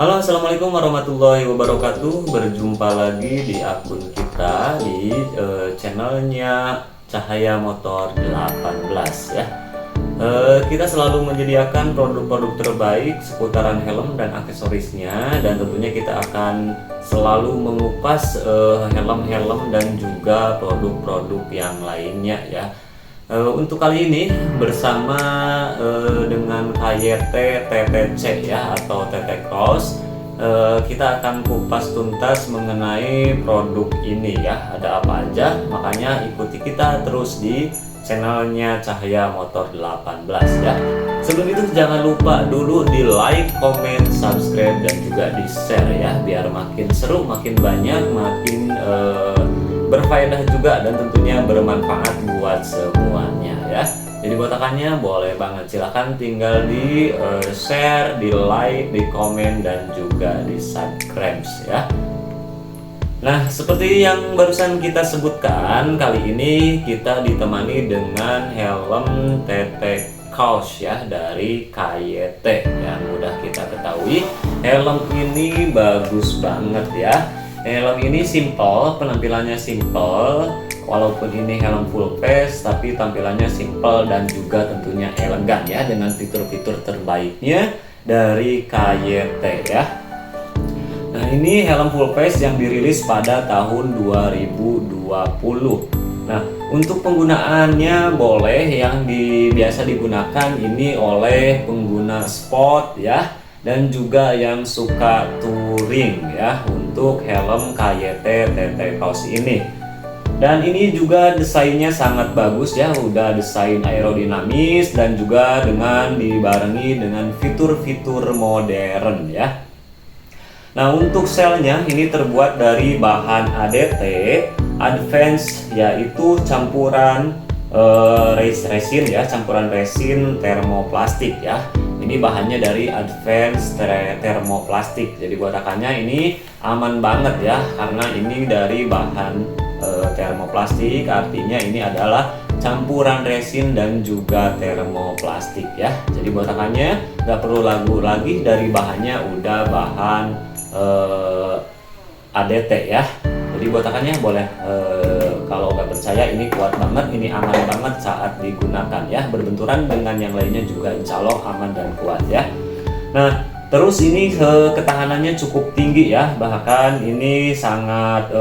Halo, assalamualaikum warahmatullahi wabarakatuh. Berjumpa lagi di akun kita di channelnya Cahaya Motor 18 ya. Kita selalu menyediakan produk-produk terbaik seputaran helm dan aksesorisnya, dan tentunya kita akan selalu mengupas helm-helm dan juga produk-produk yang lainnya ya. Untuk kali ini bersama dengan KYT TTC ya, atau TT Cross, kita akan kupas tuntas mengenai produk ini ya, ada apa aja. Makanya ikuti kita terus di channelnya Cahaya Motor 18 ya. Sebelum itu jangan lupa dulu di like, comment, subscribe, dan juga di share ya, biar makin seru, makin banyak, makin berfaedah juga, dan tentunya bermanfaat buat semuanya ya. Jadi botakannya boleh banget, silahkan tinggal di share, di like, di komen, dan juga di subscribe ya. Nah, seperti yang barusan kita sebutkan, kali ini kita ditemani dengan helm TT Cross ya, dari KYT. Yang mudah kita ketahui, helm ini bagus banget ya. Helm ini simple, penampilannya simple. Walaupun ini helm full face, tapi tampilannya simple dan juga tentunya elegan ya, dengan fitur-fitur terbaiknya dari KYT ya. Nah, ini helm full face yang dirilis pada tahun 2020. Nah, untuk penggunaannya boleh yang biasa digunakan ini oleh pengguna sport ya, dan juga yang suka touring ya, untuk helm KYT TT Cross ini. Dan ini juga desainnya sangat bagus ya, udah desain aerodinamis dan juga dengan dibarengi dengan fitur-fitur modern ya. Nah, untuk selnya ini terbuat dari bahan ADT Advance, yaitu campuran resin ya, campuran resin termoplastik ya. Ini bahannya dari Advance Thermoplastic. Jadi botakannya ini aman banget ya, karena ini dari bahan termoplastik, artinya ini adalah campuran resin dan juga termoplastik ya. Jadi botakannya nggak perlu ragu lagi, dari bahannya udah bahan ADT ya. Jadi botakannya boleh, kalau nggak percaya, ini kuat banget, ini aman banget saat digunakan ya. Berbenturan dengan yang lainnya juga insya Allah aman dan kuat ya. Nah, terus ini ketahanannya cukup tinggi ya, bahkan ini sangat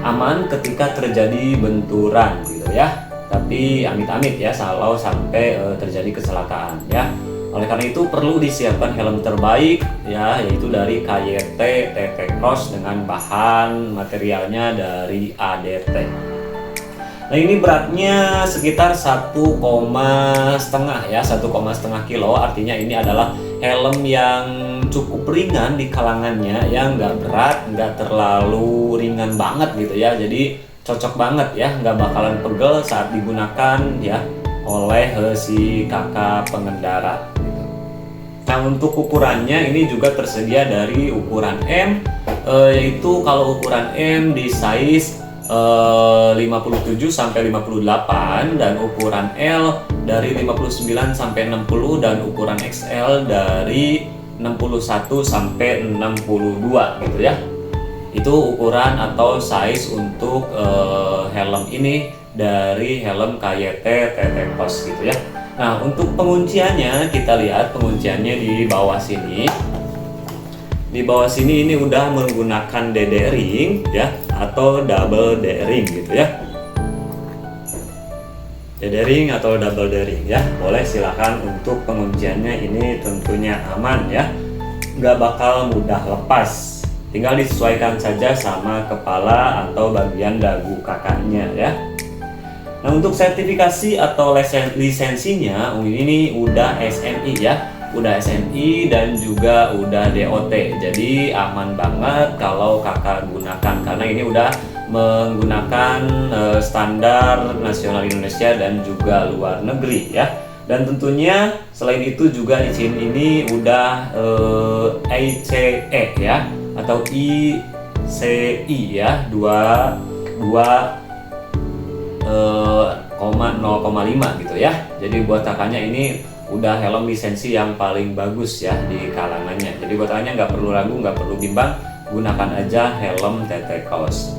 aman ketika terjadi benturan gitu ya. Tapi amit-amit ya, kalau sampai terjadi kecelakaan ya. Oleh karena itu perlu disiapkan helm terbaik ya, yaitu dari KYT TT Cross dengan bahan materialnya dari ADT. Nah, ini beratnya sekitar 1,5 ya, 1,5 kilo. Artinya ini adalah helm yang cukup ringan di kalangannya, yang nggak berat, nggak terlalu ringan banget gitu ya. Jadi cocok banget ya, nggak bakalan pegel saat digunakan ya oleh si kakak pengendara. Nah, untuk ukurannya ini juga tersedia dari ukuran M, yaitu kalau ukuran M di size 57 sampai 58, dan ukuran L dari 59 sampai 60, dan ukuran XL dari 61 sampai 62 gitu ya. Itu ukuran atau size untuk helm ini dari helm KYT TT Cross gitu ya. Nah, untuk pengunciannya kita lihat pengunciannya di bawah sini. Di bawah sini ini udah menggunakan D-ring ya, atau double D-ring gitu ya. D-ring atau double D-ring ya. Boleh, silakan. Untuk pengunciannya ini tentunya aman ya, nggak bakal mudah lepas. Tinggal disesuaikan saja sama kepala atau bagian dagu kakaknya ya. Nah, untuk sertifikasi atau lisensinya ini udah SNI ya, udah SNI dan juga udah DOT. Jadi aman banget kalau kakak gunakan, karena ini udah menggunakan standar nasional Indonesia dan juga luar negeri ya. Dan tentunya selain itu juga izin ini udah ICE ya, atau ICI ya, 0,5 gitu ya. Jadi botakannya ini udah helm lisensi yang paling bagus ya di kalangannya. Jadi buat kalian nggak perlu ragu, nggak perlu bimbang, gunakan aja helm TT Kaos.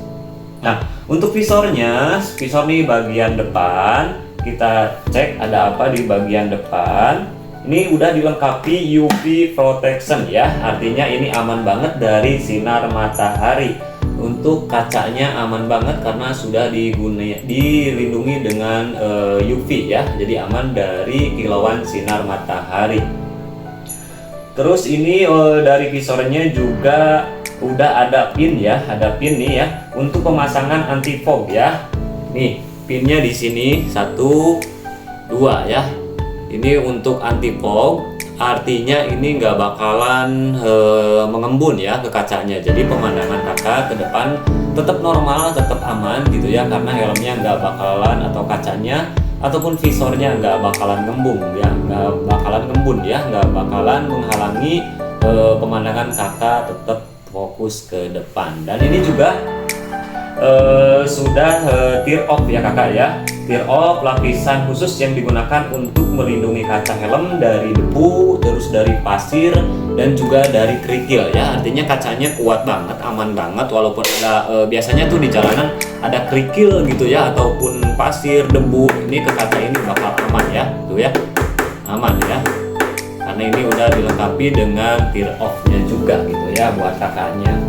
Nah, untuk visornya, visor nih bagian depan, kita cek ada apa di bagian depan. Ini udah dilengkapi UV protection ya, artinya ini aman banget dari sinar matahari. Untuk kacanya aman banget karena sudah dilindungi dengan UV ya, jadi aman dari kilauan sinar matahari. Terus ini dari visornya juga udah ada pin ya, ada pin nih ya untuk pemasangan anti fog ya. Nih pinnya di sini 1, 2 ya. Ini untuk anti fog, artinya ini nggak bakalan mengembun ya ke kacanya. Jadi pemandangan kakak ke depan tetap normal, tetap aman gitu ya, karena helmnya nggak bakalan, atau kacanya ataupun visornya nggak bakalan ngembung ya, nggak bakalan ngembun ya, nggak bakalan menghalangi pemandangan kakak tetap fokus ke depan. Dan ini juga sudah tear off ya kakak ya. Tear off lapisan khusus yang digunakan untuk melindungi kaca helm dari debu, terus dari pasir, dan juga dari kerikil ya. Artinya kacanya kuat banget, aman banget, walaupun ada biasanya tuh di jalanan ada kerikil gitu ya, ataupun pasir, debu, ini ke kaca ini bakal aman ya, tuh ya, aman ya. Karena ini udah dilengkapi dengan tear off-nya juga gitu ya buat kakaknya.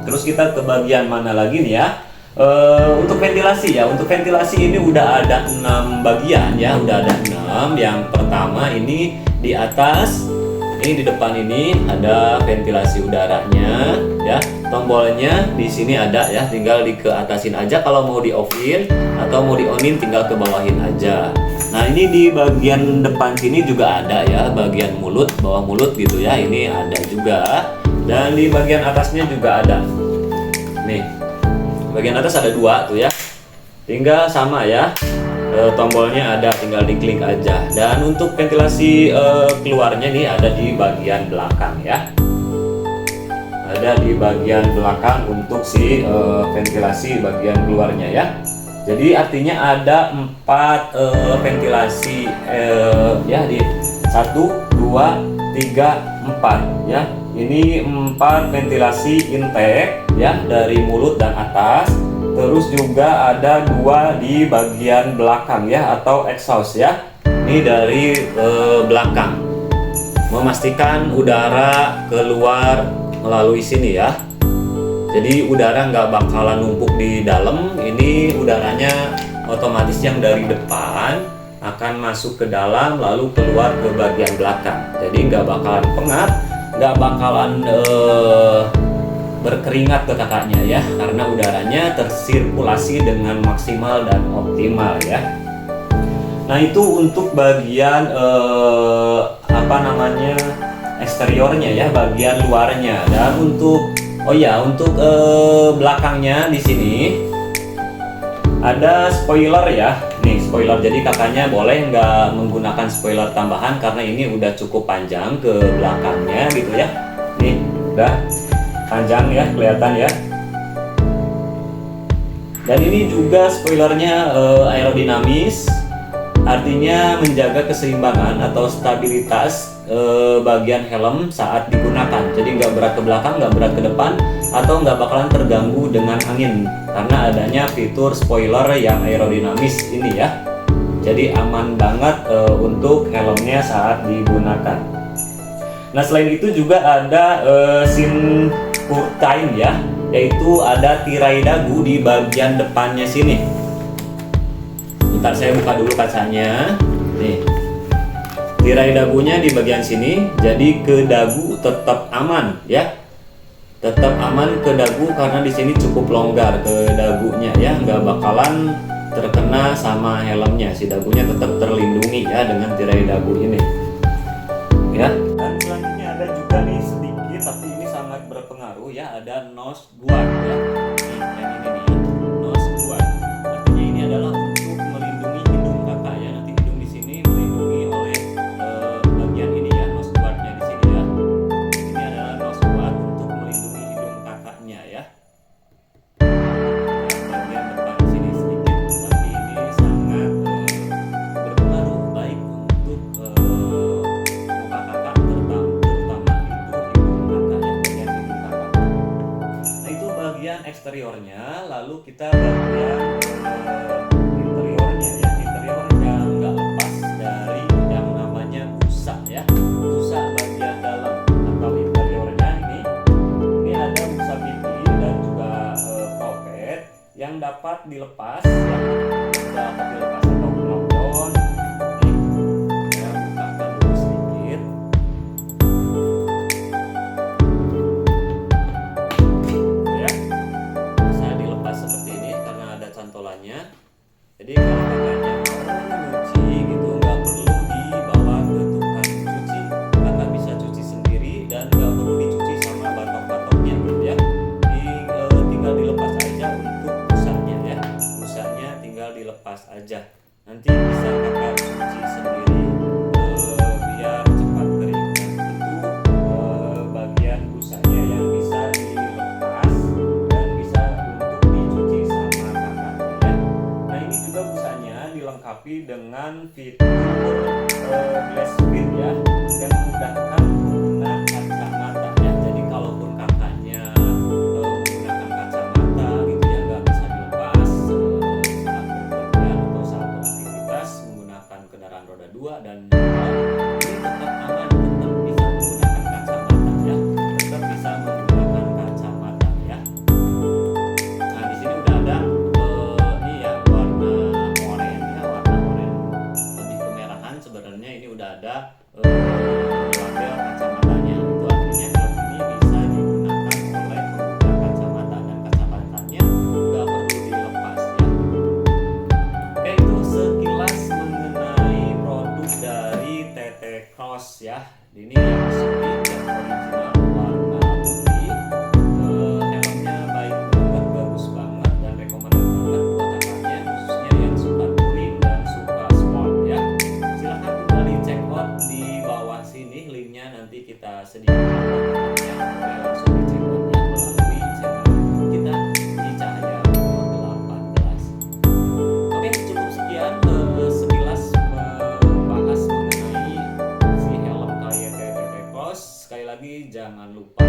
Terus kita ke bagian mana lagi nih ya? Untuk ventilasi ya, untuk ventilasi ini udah ada 6 bagian ya, udah ada 6. Yang pertama ini di atas, ini di depan ini ada ventilasi udaranya ya. Tombolnya di sini ada ya, tinggal dikeatasin aja kalau mau di offin atau mau di onin tinggal ke bawahin aja. Nah ini di bagian depan sini juga ada ya, bagian mulut, bawah mulut gitu ya, ini ada juga. Dan di bagian atasnya juga ada. Nih, bagian atas ada 2 tuh ya, tinggal sama ya, tombolnya ada, tinggal diklik aja. Dan untuk ventilasi keluarnya nih ada di bagian belakang ya, ada di bagian belakang untuk si ventilasi bagian keluarnya ya. Jadi artinya ada 4 ventilasi ya, di 1, 2, 3, 4 ya. Ini 4 ventilasi intake ya dari mulut dan atas. Terus juga ada 2 di bagian belakang ya, atau exhaust ya. Ini dari belakang, memastikan udara keluar melalui sini ya. Jadi udara nggak bakalan numpuk di dalam. Ini udaranya otomatis yang dari depan akan masuk ke dalam lalu keluar ke bagian belakang. Jadi nggak bakalan pengap, nggak bakalan berkeringat ke kakaknya ya, karena udaranya tersirkulasi dengan maksimal dan optimal ya. Nah itu untuk bagian apa namanya, eksteriornya ya, bagian luarnya. Dan untuk untuk belakangnya di sini ada spoiler ya. Nih spoiler, jadi kakaknya boleh nggak menggunakan spoiler tambahan karena ini udah cukup panjang ke belakangnya gitu ya. Nih udah panjang ya, kelihatan ya. Dan ini juga spoilernya aerodinamis, artinya menjaga keseimbangan atau stabilitas bagian helm saat digunakan. Jadi nggak berat ke belakang, nggak berat ke depan, atau nggak bakalan terganggu dengan angin karena adanya fitur spoiler yang aerodinamis ini ya. Jadi aman banget untuk helmnya saat digunakan. Nah selain itu juga ada scene curtain ya, yaitu ada tirai dagu di bagian depannya sini. Bentar saya buka dulu kacanya. Nih, tirai dagunya di bagian sini, jadi ke dagu tetap aman ya, tetap aman ke dagu karena di sini cukup longgar ke dagunya ya, nggak bakalan terkena sama helmnya. Si dagunya tetap terlindungi ya dengan tirai dagu ini ya. Dan selanjutnya ada juga nih sedikit, tapi ini sangat berpengaruh ya, ada nose guard ya. Nih, yang ini nih, nose guard. Artinya ini adalah untuk melindungi hidung kakak ya. Nanti hidung di sini melindungi oleh bagian ini ya, nose guardnya di sini ya. Ini adalah nose guard untuk melindungi hidung kakaknya ya. Bagian depan sini sedikit, tapi ini sangat berpengaruh baik untuk lalu kita bagian interiornya ya. Interior yang nggak lepas dari yang namanya busa ya. Busa bagian dalam atau interiornya ini ada busa pipi dan juga popet yang dapat dilepas ya. Dapat dilepas atau knockdown. Saya bukakan dulu sedikit. Ya, bisa dilepas seperti ini karena ada cantolannya. Jadi kalau kakaknya mau nyuci gitu nggak perlu dibawa ke tukang cuci, kakak bisa cuci sendiri dan nggak perlu dicuci sama batok-batoknya gitu ya. Tinggal dilepas aja untuk busanya ya. Busanya tinggal dilepas aja. Nanti bisa kakak cuci sendiri biar cepat kering. Itu bagian busanya yang bisa dilepas dan bisa untuk dicuci sama kakaknya ya. Nah ini juga busanya dilengkapi dengan fitur glass fit ya, dan memudahkan pengguna kacamata ya. Jadi kalaupun kakaknya menggunakan kacamata gitu ya nggak bisa dilepas saat bepergian atau saat beraktivitas menggunakan kendaraan roda 2 dan ini tetap aman, tetap bisa menggunakan kacamata ya, tetap bisa menggunakan kacamata ya. Nah di sini udah ada ini ya warna oranye ya, warna oranye lebih kemerahan sebenarnya. Ini udah ada label kacamatanya, itu artinya helm ini bisa digunakan oleh pengguna kacamata dan kacamatanya nggak perlu dilepas ya. Oke, itu sekilas mengenai produk dari TT Cross ya. Ini yang asli yang original warna putih. Helmnya baik banget, bagus banget dan recommended banget buat kakaknya khususnya yang suka touring dan suka sport ya. Silahkan tinggal di check out di bawah sini linknya, nanti kita sediakan buat kakaknya. Boleh langsung di check outnya melalui channel YouTube kita di Cahaya Motor 18. Oke, cukup sekian sekilas membahas mengenai si helm KYT TT Cross. Sekali lagi jangan lupa